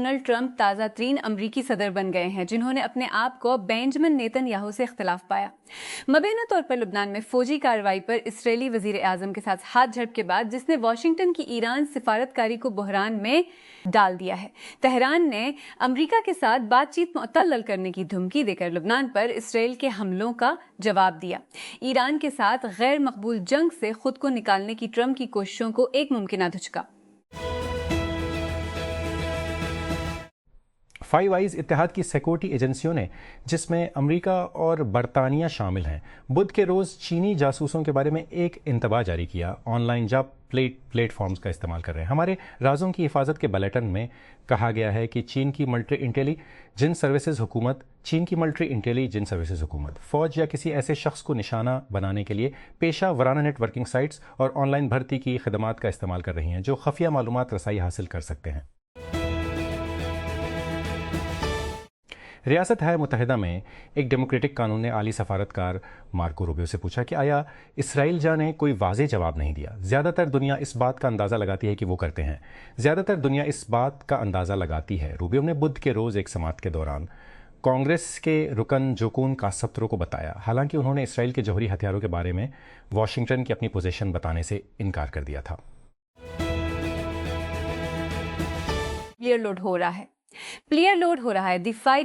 Donald Trump تازہ ترین امریکی صدر بن گئے ہیں جنہوں نے اپنے آپ کو بینجمن نیتن یاہو سے اختلاف پایا۔ مبینہ طور پر لبنان میں فوجی کارروائی پر اسرائیلی وزیر اعظم کے ساتھ ہاتھ جھڑپ کے بعد جس نے واشنگٹن کی ایران سفارتکاری کو بحران میں ڈال دیا ہے، تہران نے امریکہ کے ساتھ بات چیت معطل کرنے کی دھمکی دے کر لبنان پر اسرائیل کے حملوں کا جواب دیا۔ ایران کے ساتھ غیر مقبول جنگ سے خود کو نکالنے کی ٹرمپ کی کوششوں کو ایک ممکنہ دھچکا۔ فائیو آئیز اتحاد کی سیکورٹی ایجنسیوں نے، جس میں امریکہ اور برطانیہ شامل ہیں، بدھ کے روز چینی جاسوسوں کے بارے میں ایک انتباہ جاری کیا۔ Online job platforms کا استعمال کر رہے ہیں۔ ہمارے رازوں کی حفاظت کے بلیٹن میں کہا گیا ہے کہ چین کی ملٹری انٹیلیجنس سروسز حکومت فوج یا کسی ایسے شخص کو نشانہ بنانے کے لیے پیشہ ورانہ نیٹ ورکنگ سائٹس اور آن لائن بھرتی کی خدمات کا استعمال کر رہی ہیں جو خفیہ معلومات رسائی حاصل کر سکتے ہیں۔ ریاست متحدہ میں ایک ڈیموکریٹک قانون نے عالی سفارتکار مارکو روبیو سے پوچھا کہ آیا اسرائیل جا نے کوئی واضح جواب نہیں دیا۔ زیادہ تر دنیا اس بات کا اندازہ لگاتی ہے کہ وہ کرتے ہیں۔ روبیو نے بدھ کے روز ایک سماعت کے دوران کانگریس کے رکن جوکون کاسپترو کو بتایا، حالانکہ انہوں نے اسرائیل کے جوہری ہتھیاروں کے بارے میں واشنگٹن کی اپنی پوزیشن بتانے سے انکار کر دیا تھا۔ پلیئر لوڈ ہو رہا ہے۔ دفاعی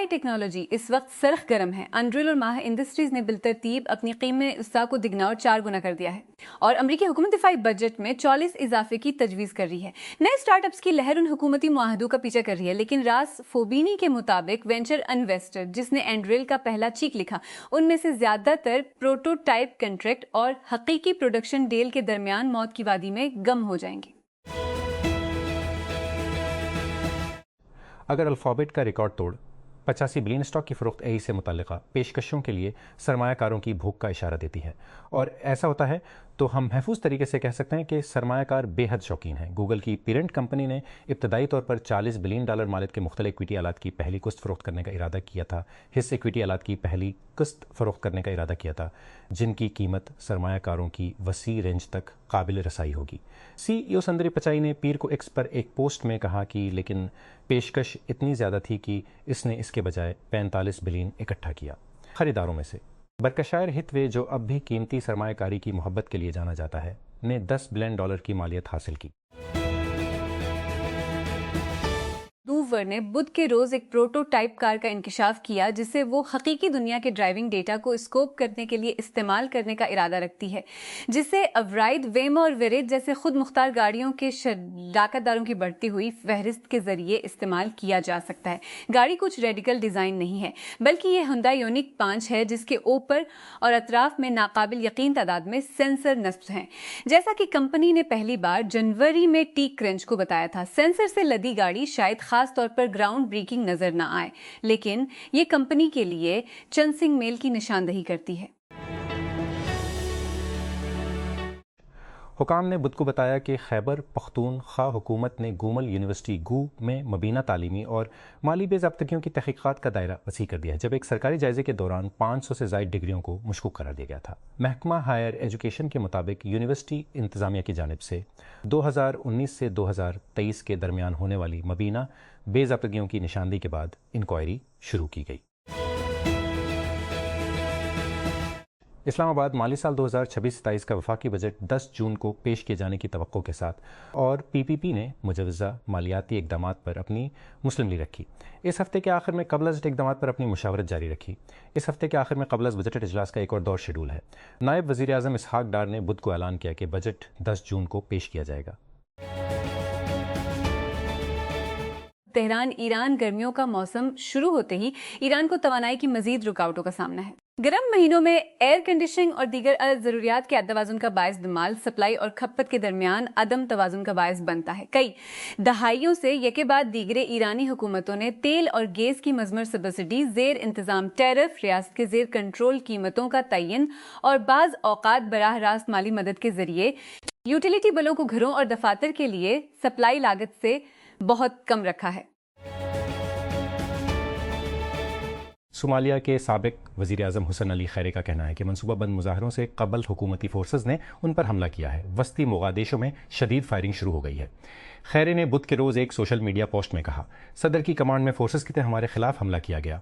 ٹیکنالوجی اس وقت سرخ گرم ہے۔ انڈرل اور ماہ انڈسٹریز نے بالترتیب اپنی قیمت استا کو دگنا اور 4 گنا کر دیا ہے، اور امریکی حکومت دفاعی بجٹ میں 44 اضافے کی تجویز کر رہی ہے۔ نئے اسٹارٹ اپس کی لہر ان حکومتی معاہدوں کا پیچھا کر رہی ہے، لیکن راس فوبینی کے مطابق وینچر انویسٹر جس نے انڈرل کا پہلا چیک لکھا، ان میں سے زیادہ تر پروٹوٹائپ کنٹریکٹ اور حقیقی پروڈکشن ڈیل کے درمیان موت کی وادی میں گم ہو جائیں گے۔ اگر الفابیٹ کا ریکارڈ توڑ 85 بلین اسٹاک کی فروخت سے متعلقہ پیشکشوں کے لیے سرمایہ کاروں کی بھوک کا اشارہ دیتی ہے، اور ایسا ہوتا ہے تو ہم محفوظ طریقے سے کہہ سکتے ہیں کہ سرمایہ کار بے حد شوقین ہیں۔ گوگل کی پیرنٹ کمپنی نے ابتدائی طور پر $40 بلین مالت کے مختلف ایکویٹی آلات کی پہلی قسط فروخت کرنے کا ارادہ کیا تھا، حصہ ایکویٹی آلات کی پہلی قسط فروخت کرنے کا ارادہ کیا تھا، جن کی قیمت سرمایہ کاروں کی وسیع رینج تک قابل رسائی ہوگی۔ سی ای او سندری پچائی نے پیر کو ایکس پر ایک پوسٹ میں کہا کہ لیکن پیشکش اتنی زیادہ تھی کہ اس نے اس کے بجائے 45 بلین اکٹھا کیا۔ خریداروں میں سے برکشائر ہتھوے، جو اب بھی قیمتی سرمایہ کاری کی محبت کے لیے جانا جاتا ہے، نے $10 بلین کی مالیت حاصل کی۔ دوور نے بدھ کے روز ایک پروٹوٹائپ کار کا انکشاف کیا جسے وہ حقیقی دنیا کے ڈرائیونگ ڈیٹا کو اسکوپ کرنے کے لیے استعمال کرنے کا ارادہ رکھتی ہے، جسے اورائڈ، ویمو اور ویریج جیسے خود مختار گاڑیوں کے شراکت داروں کی بڑھتی ہوئی فہرست کے ذریعے استعمال کیا جا سکتا ہے۔ گاڑی کچھ ریڈیکل ڈیزائن نہیں ہے، بلکہ یہ ہنڈا یونک 5 ہے جس کے اوپر اور اطراف میں ناقابل یقین تعداد میں سینسر نصب ہیں، جیسا کہ کمپنی نے پہلی بار جنوری میں ٹیک کرنچ کو بتایا تھا۔ سینسر سے لدی گاڑی شاید خاص طور پر گراؤنڈ بریکنگ نظر نہ آئے، لیکن یہ کمپنی کے لیے چنسنگ میل کی نشاندہی کرتی ہے۔ حکام نے بدھ کو بتایا کہ خیبر پختونخوا حکومت نے گومل یونیورسٹی گو میں مبینہ تعلیمی اور مالی بے ضابطگیوں کی تحقیقات کا دائرہ وسیع کر دیا ہے، جب ایک سرکاری جائزے کے دوران 500 سے زائد ڈگریوں کو مشکوک قرار دیا گیا تھا۔ محکمہ ہائر ایجوکیشن کے مطابق یونیورسٹی انتظامیہ کی جانب سے 2019 سے 2023 کے درمیان ہونے والی مبینہ بے ضابطگیوں کی نشاندہی کے بعد انکوائری شروع کی گئی۔ اسلام آباد مالی سال 2026-27 کا وفاقی بجٹ 10 جون کو پیش کیے جانے کی توقع کے ساتھ، اور پی پی پی نے مجوزہ مالیاتی اقدامات پر اپنی مسلم لی رکھی۔ اس ہفتے کے آخر میں قبل از اقدامات پر اپنی مشاورت جاری رکھی۔ اس ہفتے کے آخر میں قبل از بجٹ اجلاس کا ایک اور دور شیڈول ہے۔ نائب وزیر اعظم اسحاق ڈار نے بدھ کو اعلان کیا کہ بجٹ 10 جون کو پیش کیا جائے گا۔ تہران ایران گرمیوں کا موسم شروع ہوتے ہی ایران کو توانائی کی مزید رکاوٹوں کا سامنا ہے۔ گرم مہینوں میں ایئر کنڈیشننگ اور دیگر ضروریات کے توازن کا باعث دمال، سپلائی اور کھپت کے درمیان عدم توازن کا باعث بنتا ہے۔ کئی دہائیوں سے یکے بعد دیگرے ایرانی حکومتوں نے تیل اور گیس کی مضمر سبسڈی، زیر انتظام ٹیرف، ریاست کے زیر کنٹرول قیمتوں کا تعین اور بعض اوقات براہ راست مالی مدد کے ذریعے یوٹیلیٹی بلوں کو گھروں اور دفاتر کے لیے سپلائی لاگت سے بہت کم رکھا ہے۔ صومالیہ کے سابق وزیر اعظم حسن علی خیرے کا کہنا ہے کہ منصوبہ بند مظاہروں سے قبل حکومتی فورسز نے ان پر حملہ کیا ہے۔ وسطی موغادیشو میں شدید فائرنگ شروع ہو گئی ہے۔ خیرے نے بدھ کے روز ایک سوشل میڈیا پوسٹ میں کہا، صدر کی کمانڈ میں فورسز کی طرح ہمارے خلاف حملہ کیا گیا،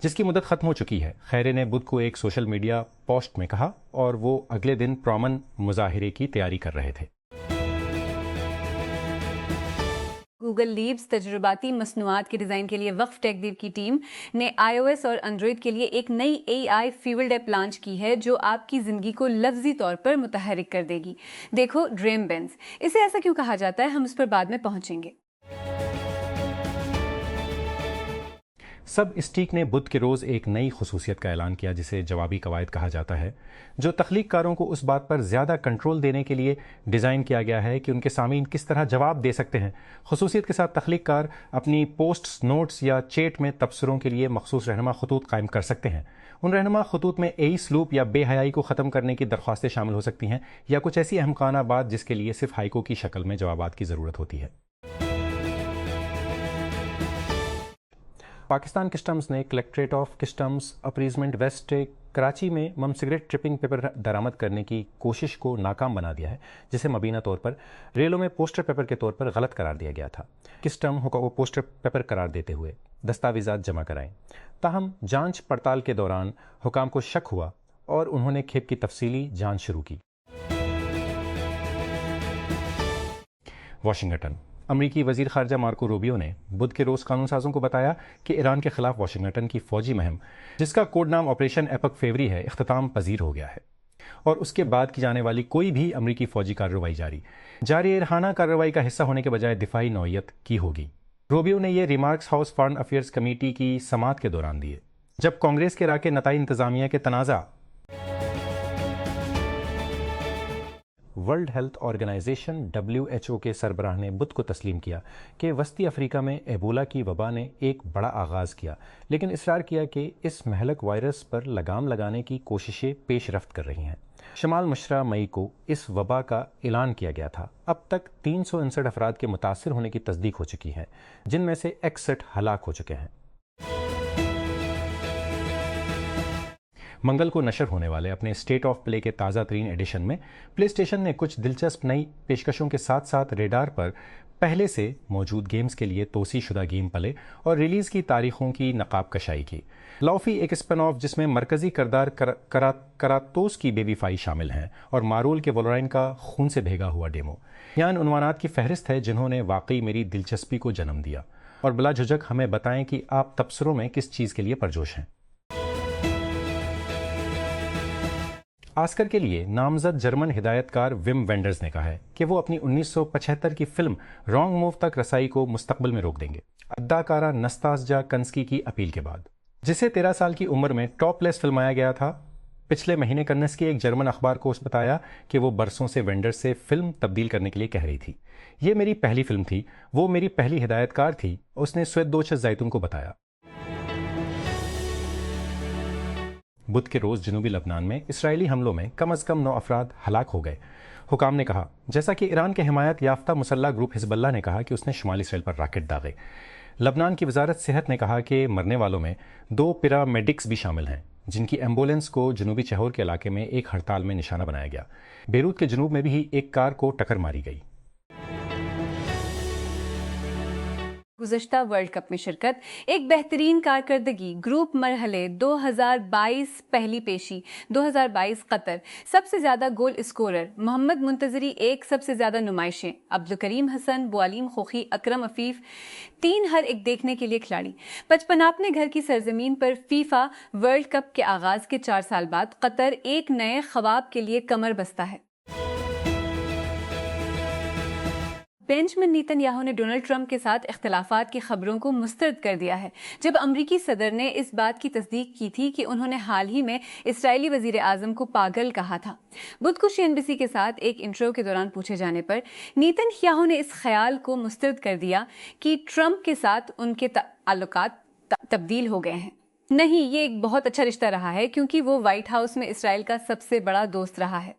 جس کی مدت ختم ہو چکی ہے۔ خیرے نے بدھ کو ایک سوشل میڈیا پوسٹ میں کہا اور وہ اگلے دن پرامن مظاہرے کی تیاری کر رہے تھے۔ گوگل لیبس تجرباتی مصنوعات کے ڈیزائن کے لیے وقف ٹیک دیو کی ٹیم نے آئی او ایس اور اینڈرائڈ کے لیے ایک نئی اے آئی فیولڈ ایپ لانچ کی ہے جو آپ کی زندگی کو لفظی طور پر متحرک کر دے گی۔ دیکھو ڈریم بینز، اسے ایسا کیوں کہا جاتا ہے، ہم اس پر بعد میں پہنچیں گے۔ سب اسٹیک نے بدھ کے روز ایک نئی خصوصیت کا اعلان کیا جسے جوابی قواعد کہا جاتا ہے، جو تخلیق کاروں کو اس بات پر زیادہ کنٹرول دینے کے لیے ڈیزائن کیا گیا ہے کہ ان کے سامعین کس طرح جواب دے سکتے ہیں۔ خصوصیت کے ساتھ تخلیق کار اپنی پوسٹس، نوٹس یا چیٹ میں تبصروں کے لیے مخصوص رہنما خطوط قائم کر سکتے ہیں۔ ان رہنما خطوط میں سلوپ یا بے حیائی کو ختم کرنے کی درخواستیں شامل ہو سکتی ہیں یا کچھ ایسی احمقانہ بات جس کے لیے صرف ہائیکو کی شکل میں جوابات کی ضرورت ہوتی ہے۔ پاکستان کسٹمز نے کلیکٹریٹ آف کسٹمز اپریزمنٹ ویسٹ کراچی میں مم سگریٹ ٹرپنگ پیپر درآمد کرنے کی کوشش کو ناکام بنا دیا ہے، جسے مبینہ طور پر ریلوں میں پوسٹر پیپر کے طور پر غلط قرار دیا گیا تھا۔ کسٹم کو پوسٹر پیپر قرار دیتے ہوئے دستاویزات جمع کرائیں، تاہم جانچ پڑتال کے دوران حکام کو شک ہوا اور انہوں نے کھیپ کی تفصیلی جانچ شروع کی۔ واشنگٹن، امریکی وزیر خارجہ مارکو روبیو نے بدھ کے روز قانون سازوں کو بتایا کہ ایران کے خلاف واشنگٹن کی فوجی مہم، جس کا کوڈ نام آپریشن ایپک فیوری ہے، اختتام پذیر ہو گیا ہے اور اس کے بعد کی جانے والی کوئی بھی امریکی فوجی کارروائی جاری ارحانہ کارروائی کا حصہ ہونے کے بجائے دفاعی نوعیت کی ہوگی۔ روبیو نے یہ remarks house foreign affairs committee کی سماعت کے دوران دیے، جب کانگریس کے راکے نتائج انتظامیہ کے تنازع ورلڈ ہیلتھ آرگنائزیشن WHO کے سربراہ نے بدھ کو تسلیم کیا کہ وسطی افریقہ میں ایبولا کی وبا نے ایک بڑا آغاز کیا، لیکن اصرار کیا کہ اس مہلک وائرس پر لگام لگانے کی کوششیں پیش رفت کر رہی ہیں۔ شمال مشرق مئی کو اس وبا کا اعلان کیا گیا تھا۔ اب تک 359 افراد کے متاثر ہونے کی تصدیق ہو چکی ہے، جن میں سے 61 ہلاک ہو چکے ہیں۔ منگل کو نشر ہونے والے اپنے اسٹیٹ آف پلے کے تازہ ترین ایڈیشن میں پلے اسٹیشن نے کچھ دلچسپ نئی پیشکشوں کے ساتھ ساتھ ریڈار پر پہلے سے موجود گیمز کے لیے توسیع شدہ گیم پلے اور ریلیز کی تاریخوں کی نقاب کشائی کی۔ لوفی ایک اسپن آف جس میں مرکزی کردار کراتوس کی بیبی فائی شامل ہیں اور مارول کے وولورائن کا خون سے بھیگا ہوا ڈیمو، یہاں ان عنوانات کی فہرست ہے جنہوں نے واقعی میری دلچسپی کو جنم دیا، اور بلا جھجک ہمیں بتائیں کہ آپ تبصروں میں کس چیز کے لیے پرجوش ہیں۔ آسکر کے لیے نامزد جرمن ہدایت کار وم وینڈرز نے کہا ہے کہ وہ اپنی 1975 کی فلم رانگ موو تک رسائی کو مستقبل میں روک دیں گے، اداکارہ نستاسجا کنسکی کی اپیل کے بعد، جسے 13 سال کی عمر میں ٹاپ لیس فلمایا گیا تھا۔ پچھلے مہینے کنسکی ایک جرمن اخبار کو بتایا کہ وہ برسوں سے وینڈرز سے فلم تبدیل کرنے کے لیے کہہ رہی تھی۔ یہ میری پہلی فلم تھی، وہ میری پہلی ہدایت کار تھی، اس نے سویدوچ زیتون کو بتایا۔ بدھ کے روز جنوبی لبنان میں اسرائیلی حملوں میں کم از کم 9 افراد ہلاک ہو گئے۔ حکام نے کہا، جیسا کہ ایران کے حمایت یافتہ مسلح گروپ حزب اللہ نے کہا کہ اس نے شمالی اسرائیل پر راکٹ داغے۔ لبنان کی وزارت صحت نے کہا کہ مرنے والوں میں 2 پیرامیڈکس بھی شامل ہیں، جن کی ایمبولینس کو جنوبی چہور کے علاقے میں ایک ہڑتال میں نشانہ بنایا گیا۔ بیروت کے جنوب میں بھی ایک کار کو ٹکر ماری گئی۔ گزشتہ ورلڈ کپ میں شرکت، ایک بہترین کارکردگی، گروپ مرحلے 2022 پہلی پیشی 2022 قطر، سب سے زیادہ گول اسکورر محمد منتظری، ایک سب سے زیادہ نمائشیں عبدالکریم حسن، بوالیم خوخی، اکرم عفیف، 3 ہر ایک دیکھنے کے لیے کھلاڑی۔ 55 اپنے گھر کی سرزمین پر فیفا ورلڈ کپ کے آغاز کے 4 سال بعد قطر ایک نئے خواب کے لیے کمر بستہ ہے۔ بینجمن نیتن یاہو نے ڈونلڈ ٹرمپ کے ساتھ اختلافات کی خبروں کو مسترد کر دیا ہے، جب امریکی صدر نے اس بات کی تصدیق کی تھی کہ انہوں نے حال ہی میں اسرائیلی وزیر اعظم کو پاگل کہا تھا۔ بدھ کو CNBC کے ساتھ ایک انٹرویو کے دوران پوچھے جانے پر نیتن یاہو نے اس خیال کو مسترد کر دیا کہ ٹرمپ کے ساتھ ان کے تعلقات تبدیل ہو گئے ہیں۔ نہیں، یہ ایک بہت اچھا رشتہ رہا ہے کیونکہ وہ وائٹ ہاؤس میں اسرائیل کا سب سے بڑا دوست رہا ہے۔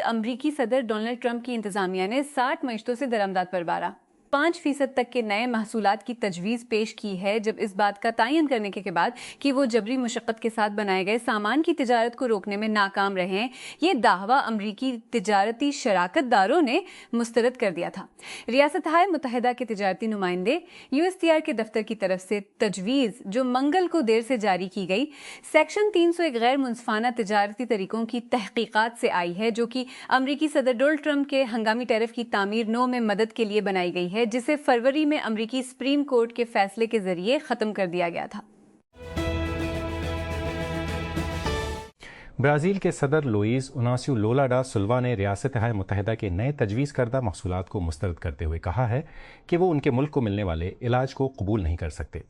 امریکی صدر ڈونلڈ ٹرمپ کی انتظامیہ نے 60 معیشتوں سے درآمدات پر بارا۔ 5% تک کے نئے محصولات کی تجویز پیش کی ہے، جب اس بات کا تعین کرنے کے بعد کہ وہ جبری مشقت کے ساتھ بنائے گئے سامان کی تجارت کو روکنے میں ناکام رہے ہیں۔ یہ دعویٰ امریکی تجارتی شراکت داروں نے مسترد کر دیا تھا۔ ریاستہائے متحدہ کے تجارتی نمائندے USTR کے دفتر کی طرف سے تجویز جو منگل کو دیر سے جاری کی گئی، سیکشن 300 ایک غیر منصفانہ تجارتی طریقوں کی تحقیقات سے آئی ہے، جو کہ امریکی صدر ڈونلڈ ٹرمپ کے ہنگامی ٹیرف کی تعمیر نو میں مدد کے لیے بنائی گئی ہے، جسے فروری میں امریکی سپریم کورٹ کے فیصلے کے ذریعے ختم کر دیا گیا تھا۔ برازیل کے صدر لوئیز اناسیو لولا ڈا سلوا نے ریاستہائے متحدہ کے نئے تجویز کردہ محصولات کو مسترد کرتے ہوئے کہا ہے کہ وہ ان کے ملک کو ملنے والے علاج کو قبول نہیں کر سکتے۔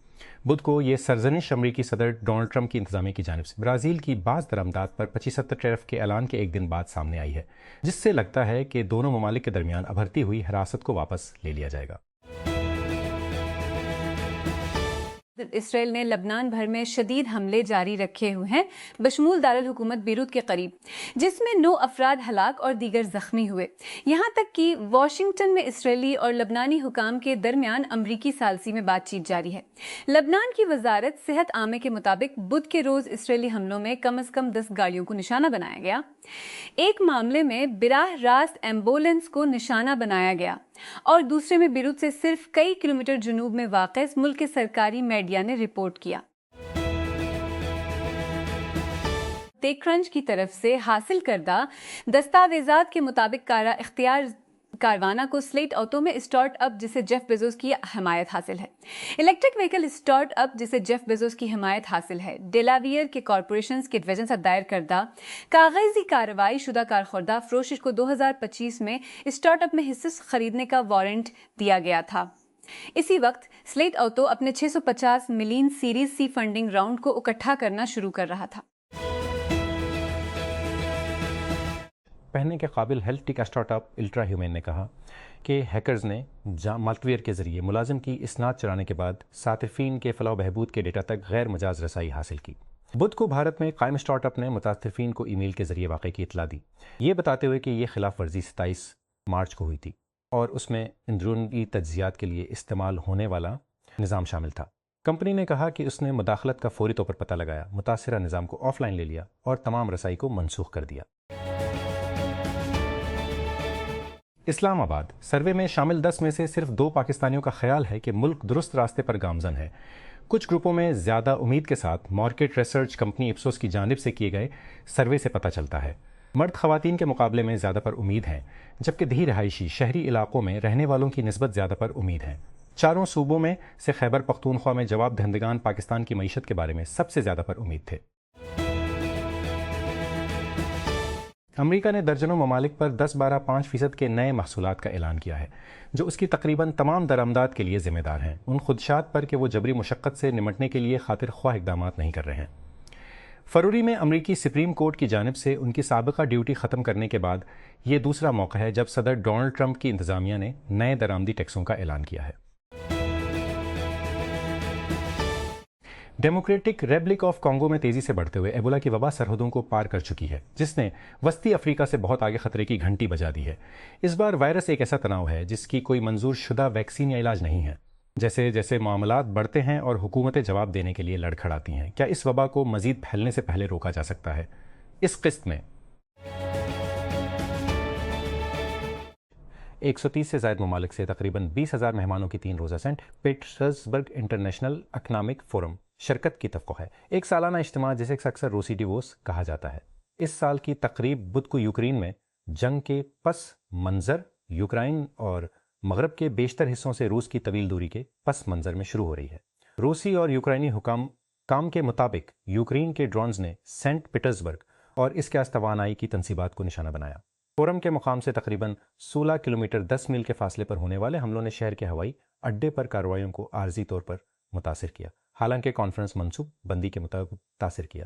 بدھ کو یہ سرزنش امریکی صدر ڈونلڈ ٹرمپ کی انتظامیہ کی جانب سے برازیل کی بعض درآمدات پر 75 ٹیرف کے اعلان کے ایک دن بعد سامنے آئی ہے، جس سے لگتا ہے کہ دونوں ممالک کے درمیان ابھرتی ہوئی حراست کو واپس لے لیا جائے گا۔ اسرائیل نے لبنان بھر میں شدید حملے جاری رکھے ہوئے ہیں، بشمول دارالحکومت بیروت کے قریب، جس میں 9 افراد ہلاک اور دیگر زخمی ہوئے، یہاں تک کہ واشنگٹن میں اسرائیلی اور لبنانی حکام کے درمیان امریکی ثالثی میں بات چیت جاری ہے۔ لبنان کی وزارت صحت عامہ کے مطابق بدھ کے روز اسرائیلی حملوں میں کم از کم 10 گاڑیوں کو نشانہ بنایا گیا۔ ایک معاملے میں براہ راست ایمبولینس کو نشانہ بنایا گیا اور دوسرے میں بیروت سے صرف کئی کلومیٹر جنوب میں واقع ملک کے سرکاری میڈیا نے رپورٹ کیا۔ ٹیک کرنچ کی طرف سے حاصل کردہ دستاویزات کے مطابق کارا اختیار کاروانہ کو سلیٹ آٹو میں اسٹارٹ اپ جسے جیف بیزوس کی حمایت حاصل ہے، الیکٹرک وہیکل اسٹارٹ اپ جسے جیف بیزوس کی حمایت حاصل ہے، ڈیلاویئر کے کارپوریشنز کے ڈویژن سے دائر کردہ کاغذی کارروائی شدہ کارخوردہ فروشش کو 2025 میں اسٹارٹ اپ میں حصص خریدنے کا وارنٹ دیا گیا تھا۔ اسی وقت سلیٹ آٹو اپنے 650 million series C funding round کو اکٹھا کرنا شروع کر رہا تھا۔ پہننے کے قابل health tech start up ultra human نے کہا کہ ہیکرز نے مالٹ ویئر کے ذریعے ملازم کی اسناد چرانے کے بعد صارفین کے فلاح و بہبود کے ڈیٹا تک غیر مجاز رسائی حاصل کی۔ بدھ کو بھارت میں قائم اسٹارٹ اپ نے متاثرین کو ای میل کے ذریعے واقعے کی اطلاع دی، یہ بتاتے ہوئے کہ یہ خلاف ورزی 27 مارچ کو ہوئی تھی اور اس میں اندرونی تجزیات کے لیے استعمال ہونے والا نظام شامل تھا۔ کمپنی نے کہا کہ اس نے مداخلت کا فوری طور پر پتہ لگایا، متاثرہ نظام کو آف لائن لے لیا اور تمام رسائی کو منسوخ کر دیا۔ اسلام آباد سروے میں شامل 10 میں سے صرف 2 پاکستانیوں کا خیال ہے کہ ملک درست راستے پر گامزن ہے۔ کچھ گروپوں میں زیادہ امید کے ساتھ مارکیٹ ریسرچ کمپنی اپسوس کی جانب سے کیے گئے سروے سے پتہ چلتا ہے۔ مرد خواتین کے مقابلے میں زیادہ پر امید ہیں، جبکہ دیہی رہائشی شہری علاقوں میں رہنے والوں کی نسبت زیادہ پر امید ہے۔ چاروں صوبوں میں سے خیبر پختونخوا میں جواب دہندگان پاکستان کی معیشت کے بارے میں سب سے زیادہ پر امید تھے۔ امریکہ نے درجنوں ممالک پر 10-12-5% کے نئے محصولات کا اعلان کیا ہے، جو اس کی تقریباً تمام درآمدات کے لیے ذمہ دار ہیں، ان خدشات پر کہ وہ جبری مشقت سے نمٹنے کے لیے خاطر خواہ اقدامات نہیں کر رہے ہیں۔ فروری میں امریکی سپریم کورٹ کی جانب سے ان کی سابقہ ڈیوٹی ختم کرنے کے بعد یہ دوسرا موقع ہے جب صدر ڈونلڈ ٹرمپ کی انتظامیہ نے نئے درآمدی ٹیکسوں کا اعلان کیا ہے۔ ڈیموکریٹک ریپبلک آف کانگو میں تیزی سے بڑھتے ہوئے ایبولا کی وبا سرحدوں کو پار کر چکی ہے، جس نے وسطی افریقہ سے بہت آگے خطرے کی گھنٹی بجا دی ہے۔ اس بار وائرس ایک ایسا تناؤ ہے جس کی کوئی منظور شدہ ویکسین یا علاج نہیں ہے۔ جیسے جیسے معاملات بڑھتے ہیں اور حکومتیں جواب دینے کے لیے لڑکھڑاتی ہیں، کیا اس وبا کو مزید پھیلنے سے پہلے روکا جا سکتا ہے؟ اس قسط میں 130 سے زائد ممالک سے تقریباً 20,000 مہمانوں کی 3 روزہ Saint Petersburg International Economic Forum شرکت کی توقع ہے، ایک سالانہ اجتماع جسے اکثر روسی ڈیووس کہا جاتا ہے۔ اس سال کی تقریب بدھ کو یوکرین میں جنگ کے پس منظر، یوکرائن اور مغرب کے بیشتر حصوں سے روس کی طویل دوری کے پس منظر میں شروع ہو رہی ہے۔ روسی اور یوکرائنی حکام کے مطابق یوکرین کے ڈرونز نے سینٹ پیٹرسبرگ اور اس کے آس توانائی کی تنصیبات کو نشانہ بنایا۔ فورم کے مقام سے تقریباً 16 کلومیٹر 10 میل کے فاصلے پر ہونے والے حملوں نے شہر کے ہوائی اڈے پر کارروائیوں کو عارضی طور پر متاثر کیا، حالانکہ کانفرنس منصوب بندی کے مطابق تاثر کیا۔